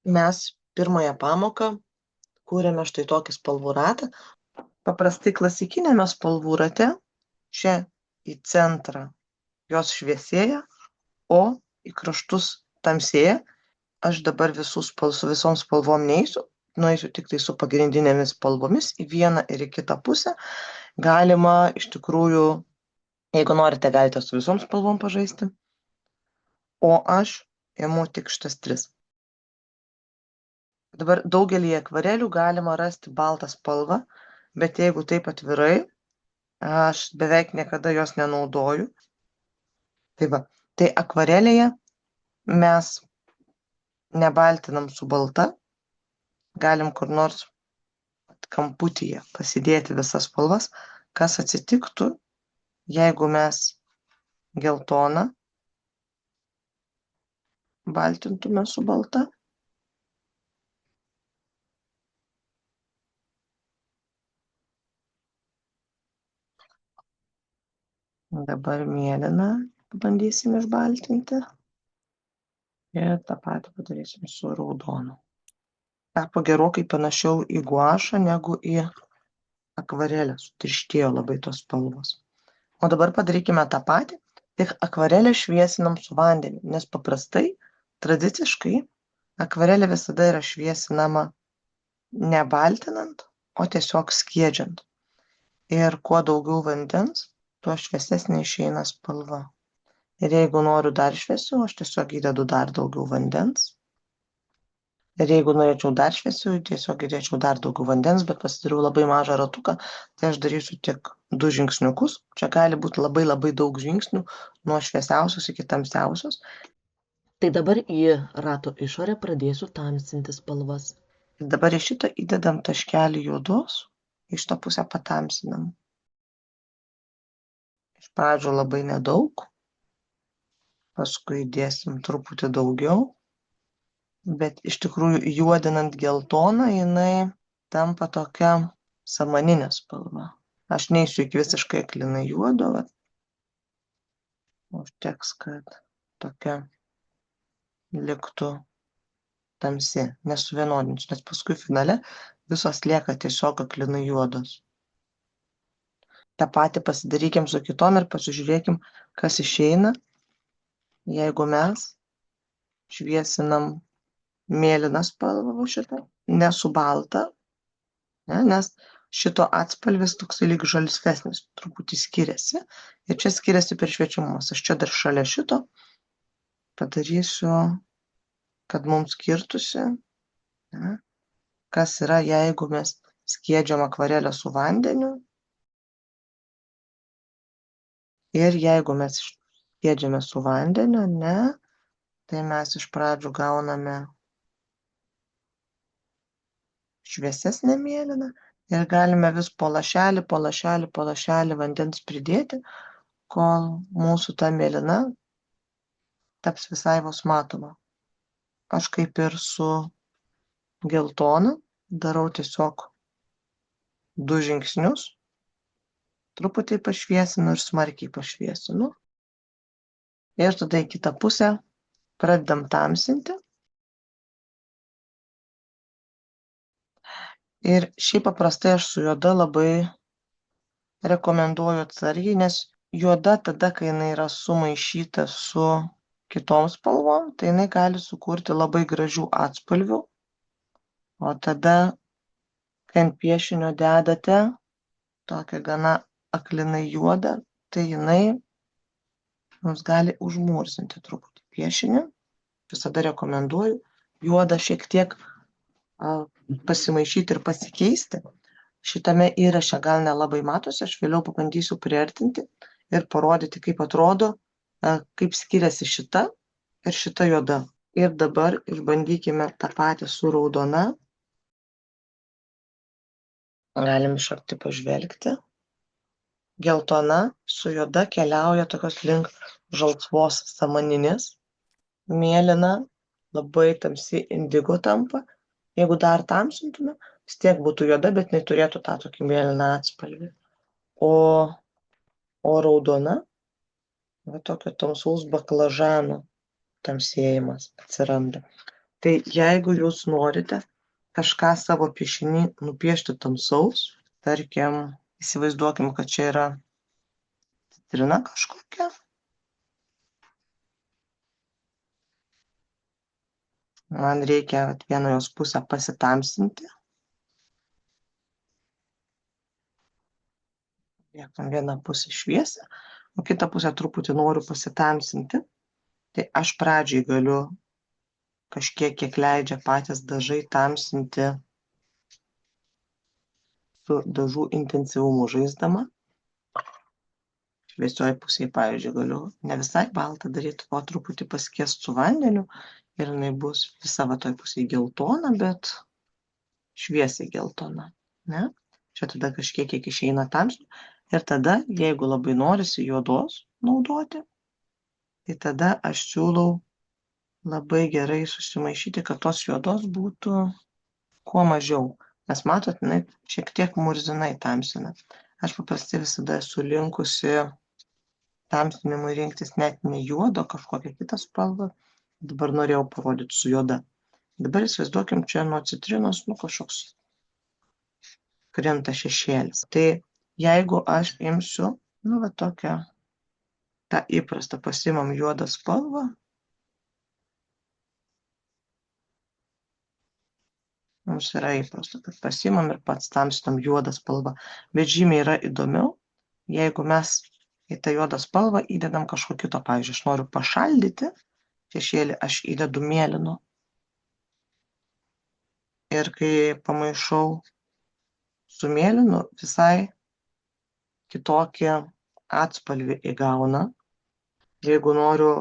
mes pirmąją pamoką kūrėme štai tokį spalvų ratą. Paprastai klasikiniame spalvų rate čia į centrą jos šviesėja, o į kraštus tamsėja. Aš dabar su visom spalvom neisiu, nueisiu tik tai su pagrindinėmis spalvomis į vieną ir į kitą pusę. Galima iš tikrųjų, jeigu norite, galite su visom spalvom pažaisti, o aš imu tik šitas 3. Dabar daugelį akvarelių galima rasti baltą spalvą, bet jeigu taip atvirai, aš beveik niekada jos nenaudoju. Tai akvarelėje mes nebaltinam su balta, galim kur nors kamputyje pasidėti visas spalvas, kas atsitiktų, jeigu mes geltoną baltintume su balta. Dabar mėlyną bandysim išbaltinti. Ir tą patį padarysim su raudonu. Tapo gerokai panašiau į guašą negu į akvarelę. Sutirštėjo labai tos spalvos. O dabar padarykime tą patį, tik akvarelę šviesinam su vandeniu, nes paprastai, tradiciškai, akvarelė visada yra šviesinama ne baltinant, o tiesiog skiedžiant. Ir kuo daugiau vandens, tuo šviesesnė išeina spalva. Ir jeigu noriu dar šviesiau, aš tiesiog įdedu dar daugiau vandens. Ir jeigu norėčiau dar šviesiau, tiesiog įdėčiau dar daugiau vandens, bet pasidariau labai mažą ratuką, tai aš darysiu tik 2 žingsniukus. Čia gali būti labai labai daug žingsnių nuo šviesiausios iki tamsiausios. Tai dabar į rato išorę pradėsiu tamsinti spalvas. Ir dabar į šitą įdedam taškelį juodos, į šitą pusę patamsinam. Iš pradžio labai nedaug, paskui įdėsim truputį daugiau. Bet iš tikrųjų juodinant geltoną, jinai tampa tokia samaninė spalva. Aš neisiu iki visiškai aklinai juodo, bet užteks, kad tokia liktų tamsi, nesuvienodinsiu, nes paskui finale visos lieka tiesiog aklinai juodos. Ta patį pasidarykim su kitom ir pasižiūrėkim, kas išeina, jeigu mes šviesinam mėlyną spalvą šitą, ne su balta, nes šito atspalvis toksai lyg žalsvesnis, truputį skiriasi. Ir čia skiriasi per šviečiamumas. Aš čia dar šalia šito padarysiu, kad mums skirtųsi, kas yra, jeigu mes skiedžiam akvarelę su vandeniu. Ir jeigu mes skiedžiame su vandeniu, tai mes iš pradžių gauname šviesesnę mėlyną ir galime vis po lašelį vandens pridėti, kol mūsų ta mėlyna taps visai vos matoma. Aš kaip ir su geltona darau tiesiog 2 žingsnius, truputį pašviesinu ir smarkiai pašviesinu. Ir tada į kitą pusę pradedam tamsinti. Ir šiaip paprastai aš su juoda labai rekomenduoju atsargiai, nes juoda tada, kai jinai yra sumaišyta su kitom spalvom, tai jinai gali sukurti labai gražių atspalvių. O tada, kai ant piešinio dedate tokią gana aklinai juodą, tai jinai mums gali užmūrsinti truputį piešinį. Visada rekomenduoju juodą šiek tiek pasimaišyti ir pasikeisti. Šitame įraše gal nelabai matosi, aš vėliau pabandysiu priartinti ir parodyti, kaip atrodo, kaip skiriasi šita ir šita juoda. Ir dabar išbandykime tą patį su raudona. Galim iš arti pažvelgti. Geltona su juoda keliauja tokios link žalsvos samaninės. Mėlyna labai tamsi indigo tampa. Jeigu dar tamsintume, vis tiek būtų juoda, bet jinai turėtų tą tokį mėlyną atspalvį. O raudona, va tokio tamsaus baklažano tamsėjimas atsiranda. Tai jeigu jūs norite kažką savo piešiny nupiešti tamsaus, tarkim, įsivaizduokim, kad čia yra citrina kažkokia. Man reikia vieną jos pusę pasitamsinti. Liekam vieną pusę šviesą, o kitą pusę truputį noriu pasitamsinti. Tai aš pradžiai galiu kažkiek, kiek leidžia patys dažai, tamsinti su dažų intensyvumu žaisdama. Šviesioj pusėje, pavyzdžiui, galiu ne visai baltą daryti, o truputį paskiest su vandeniu ir jinai bus visa va toj pusėje geltona, bet šviesiai geltona. Ne? Čia tada kažkiek, kiek išeina tamsių. Ir tada, jeigu labai norisi juodos naudoti, tai tada aš siūlau labai gerai susimaišyti, kad tos juodos būtų kuo mažiau. Nes matot, jinai šiek tiek murzinai tamsina. Aš paprastai visada esu linkusi tamsinimui rinktis net ne juodo, kažkokią kitą spalvą. Dabar norėjau parodyti su juoda. Dabar įsivaizduokim, čia nuo citrinos, kažkoks krinta šešėlis. Tai jeigu aš imsiu, va tokią, tą įprastą pasimam juodą spalvą, mums yra įprasta, kad pasimam ir pats tamsinam juodą spalvą. Bet žymiai yra įdomiau, jeigu mes į tą juodą spalvą įdedam kažko kito. Pavyzdžiui, aš noriu pašaldyti šešėlį, aš įdedu mėlyno. Ir kai pamaišau su mėlynu, visai kitokį atspalvį įgauna. Jeigu noriu,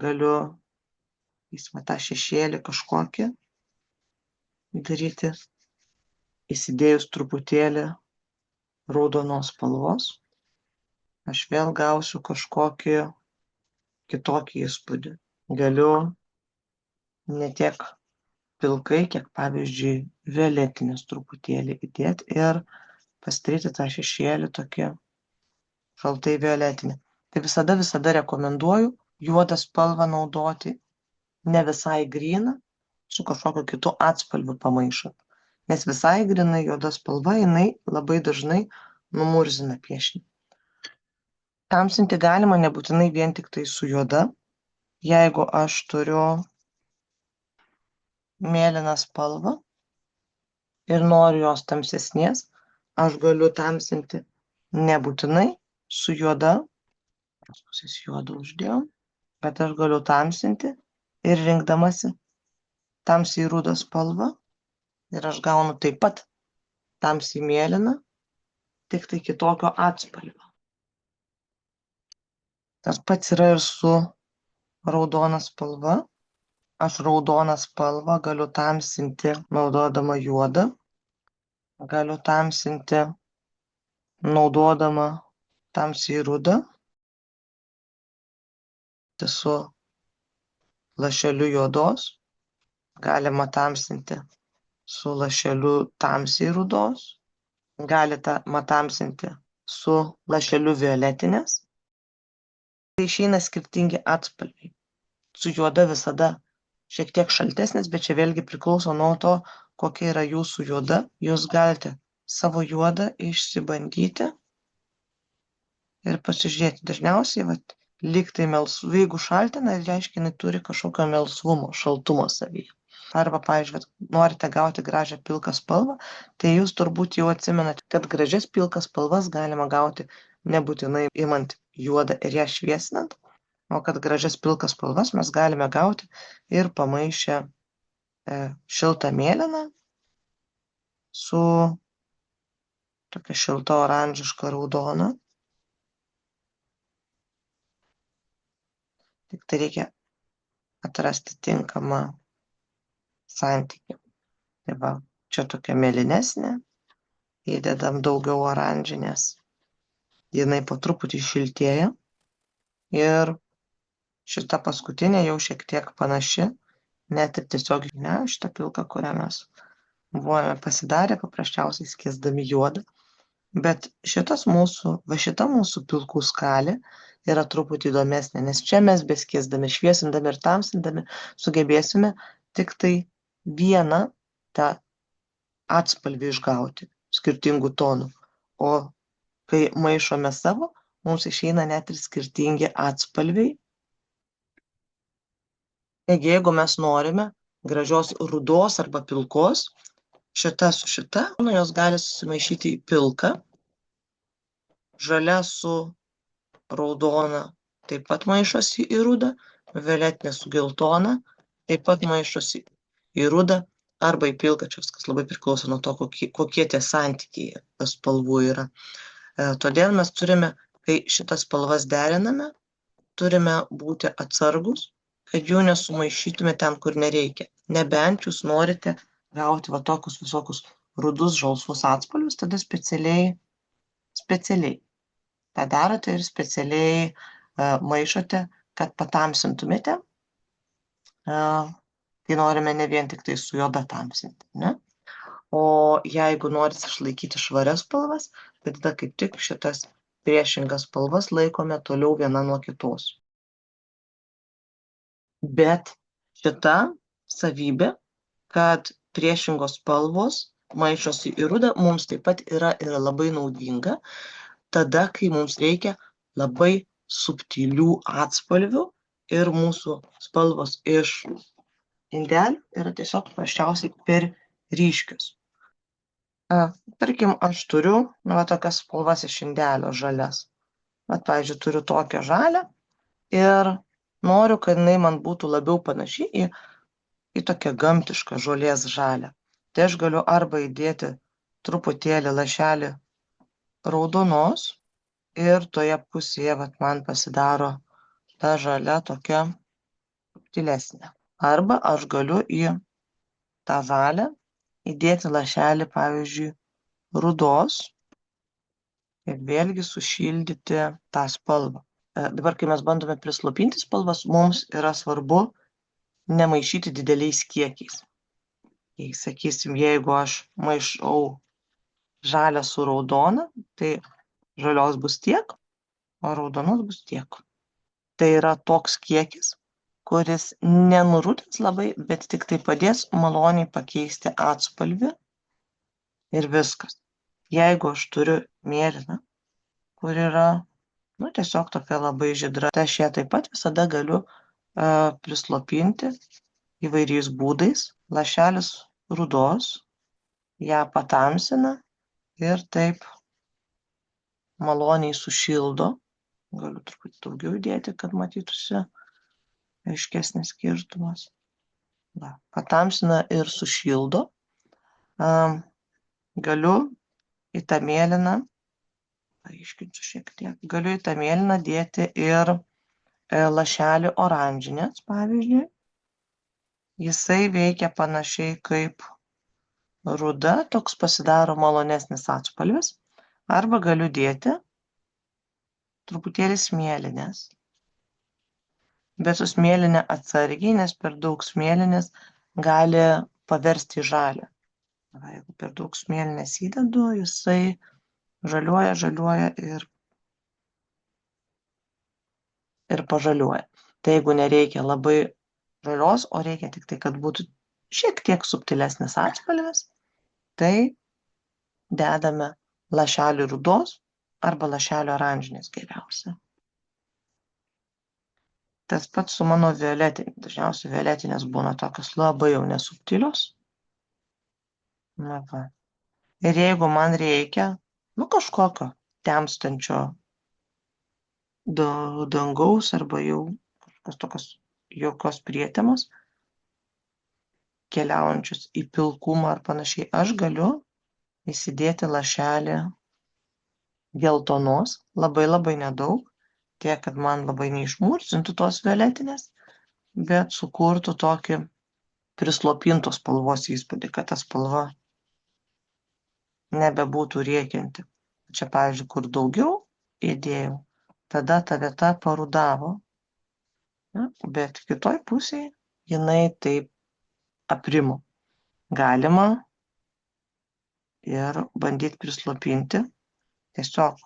galiu tą šešėlį kažkokį daryti, įsidėjus truputėlį raudonos spalvos, aš vėl gausiu kažkokį kitokį įspūdį. Galiu ne tiek pilkai, kiek pavyzdžiui violetinės truputėlį įdėti ir pasidaryti tą šešėlį tokį šaltai violetinį. Tai visada rekomenduoju juodą spalvą naudoti ne visai gryną, su kažkokiu kitu atspalviu pamaišant. Nes visai grynai juoda spalva, jinai labai dažnai numurzina piešinį. Tamsinti galima nebūtinai vien tik tai su juoda. Jeigu aš turiu mėlyną spalvą ir noriu jos tamsesnės, aš galiu tamsinti nebūtinai su juoda. Pusės juodą uždėjom, bet aš galiu tamsinti ir rinkdamasi tamsiai rudą spalvą ir aš gaunu taip pat tamsiai mėlyną, tik tai kitokio atspalvio. Tas pats yra ir su raudona spalva. Aš raudoną spalvą galiu tamsinti naudodama juodą, galiu tamsinti naudodama tamsiai rudą, su lašeliu juodos, galima tamsinti su lašeliu tamsiai rudos, galite tamsinti su lašeliu violetinės. Tai išeina skirtingi atspalviai. Su juoda visada šiek tiek šaltesnis, bet čia vėlgi priklauso nuo to, kokia yra jūsų juoda. Jūs galite savo juodą išsibandyti ir pasižiūrėti. Dažniausiai, lyg tai melsvai, jeigu šaltina, reiškia, jinai turi kažkokio melsvumo, šaltumo savyje. Arba, pavyzdžiui, norite gauti gražią pilką spalvą, tai jūs turbūt jau atsimenate, kad gražias pilkas spalvas galima gauti nebūtinai imant juodą ir ją šviesinant, o kad gražias pilkas spalvas mes galime gauti ir pamaišę šiltą mėlyną su tokia šilta oranžiška raudona. Tik tai reikia atrasti tinkamą santykį. Tai va, čia tokia mėlynesnė, įdedam daugiau oranžinės, jinai po truputį šiltėja ir šita paskutinė jau šiek tiek panaši, net ir tiesiog ne šitą pilką, kurią mes buvome pasidarę, paprasčiausiai skiesdami juodą. Bet šita mūsų pilkų skalė yra truputį įdomesnė, nes čia mes beskiesdami, šviesindami ir tamsindami sugebėsime tik tai vieną tą atspalvį išgauti skirtingų tonų. O kai maišome savo, mums išeina net ir skirtingi atspalviai. Taigi, jeigu mes norime gražios rudos arba pilkos, šita su šita, jos gali susimaišyti į pilką, žalia su raudona taip pat maišosi į rudą, violetinė su geltona taip pat maišosi į rudą arba į pilką, čia viskas labai priklauso nuo to, kokie tie santykiai spalvų yra. Todėl mes turime, kai šitas spalvas deriname, turime būti atsargus, kad jų nesumaišytume ten, kur nereikia. Nebent jūs norite gauti va tokius visokius rudus, žalsvus atspalvius, tada specialiai tą darote ir specialiai maišote, kad patamsintumėte, kai norime ne vien tik tai su juoda tamsinti, ne? O jeigu norite išlaikyti švarias spalvas, tai tada kaip tik šitas priešingas spalvas laikome toliau viena nuo kitos. Bet šita savybė, kad priešingos spalvos maišosi į rudą, mums taip pat yra labai naudinga, tada, kai mums reikia labai subtilių atspalvių ir mūsų spalvos iš indelių yra tiesiog paprasčiausiai per ryškios. Tarkim, aš turiu tokias spalvas iš indelio žalias. Pavyzdžiui, turiu tokią žalią ir noriu, kad jinai man būtų labiau panaši į tokią gamtišką žolės žalią. Tai aš galiu arba įdėti truputėlį lašelį raudonos ir toje pusėje man pasidaro ta žalia tokia subtilesnė. Arba aš galiu į tą žalią įdėti lašelį, pavyzdžiui, rudos ir vėlgi sušildyti tą spalvą. Dabar, kai mes bandome prislopinti spalvas, mums yra svarbu nemaišyti dideliais kiekiais. Jei, sakysim, jeigu aš maišau žalią su raudona, tai žalios bus tiek, o raudonos bus tiek. Tai yra toks kiekis, kuris nenurudins labai, bet tik tai padės maloniai pakeisti atspalvį ir viskas. Jeigu aš turiu mėlyną, kur yra tiesiog tokia labai žydra, tai aš ją taip pat visada galiu prislopinti įvairiais būdais. Lašelis rudos ją patamsina ir taip maloniai sušildo. Galiu truputį daugiau įdėti, kad matytųsi aiškesnis skirtumas. Patamsina ir sušildo. Galiu į tą mėlyną, paaiškinsiu šiek tiek, galiu į tą mėlyną dėti ir lašelį oranžinės, pavyzdžiui. Jisai veikia panašiai kaip ruda, toks pasidaro malonesnis atspalvis. Arba galiu dėti truputėlį smėlinės. Bet su smėlinė atsargiai, nes per daug smėlinės gali paversti į žalią. Jeigu per daug smėlinės įdedu, jisai žaliuoja ir pažaliuoja. Tai jeigu nereikia labai žalios, o reikia tik tai, kad būtų šiek tiek subtilesnis atspalvis, tai dedame lašelį rudos arba lašelį oranžinės geriausia. Tas pats su mano violetinė. Dažniausiai violetinės būna tokios labai jau nesubtilios. Ir jeigu man reikia, kažkokio temstančio dangaus arba jau kažkokios tokios jokios prietemos, keliaujančius į pilkumą ar panašiai, aš galiu įsidėti lašelį geltonos, labai nedaug, tiek, kad man labai neišmurcintų tos violetinės, bet sukurtų tokį prislopintos spalvos įspūdį, kad ta spalva nebebūtų rėkianti. Čia, pavyzdžiui, kur daugiau įdėjau, tada ta vieta parudavo, bet kitoj pusėje jinai taip aprimo. Galima ir bandyti prislopinti, tiesiog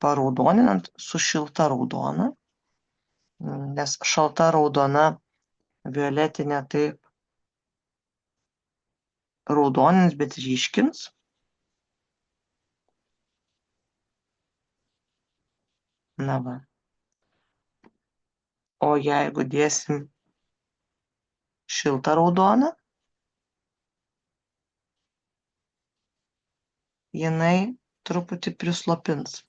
paraudoninant su šilta raudona, nes šalta raudona Violetinė taip raudonins, bet ryškins. Na va. O jeigu dėsim šiltą raudoną, jinai truputį prislopins.